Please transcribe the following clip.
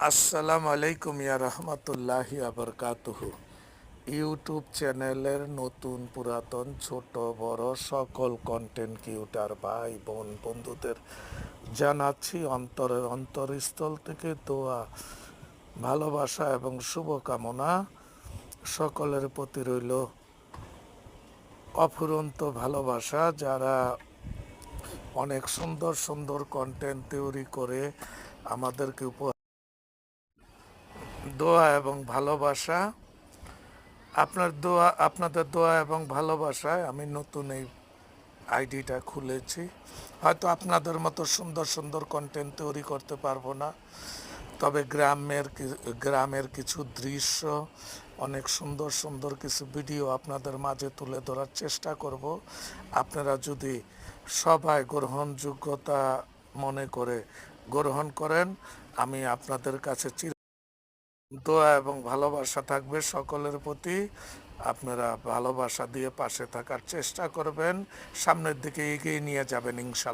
আসসালামু আলাইকুম ইয়া রহমতুল্লাহি আবরকাতুহু। ইউটিউব চ্যানেলের নতুন পুরাতন ছোট বড় সকল কন্টেন্ট ক্রিয়েটর ভাই বোন বন্ধুদের জানাচ্ছি অন্তরের অন্তরস্থল থেকে দোয়া, ভালোবাসা এবং শুভকামনা। সকলের প্রতি রইল অফুরন্ত ভালোবাসা। যারা অনেক সুন্দর সুন্দর কন্টেন্ট তৈরি করে আমাদেরকে দোয়া এবং ভালোবাসা, আপনাদের দোয়া এবং ভালোবাসায় আমি নতুন এই আইডিটা খুলেছি। হয়তো আপনাদের মতো সুন্দর সুন্দর কন্টেন্ট তৈরি করতে পারবো না, তবে গ্রামের কিছু দৃশ্য, অনেক সুন্দর সুন্দর কিছু ভিডিও আপনাদের মাঝে তুলে ধরার চেষ্টা করব। আপনারা যদি সবাই গ্রহণযোগ্যতা মনে করে গ্রহণ করেন, আমি আপনাদের কাছে দোয়া এবং ভালোবাসা থাকবে সকলের প্রতি। আপনারা ভালোবাসা দিয়ে পাশে থাকার চেষ্টা করবেন, সামনের দিকে এগিয়ে নিয়ে যাবেন ইনশাল্লাহ।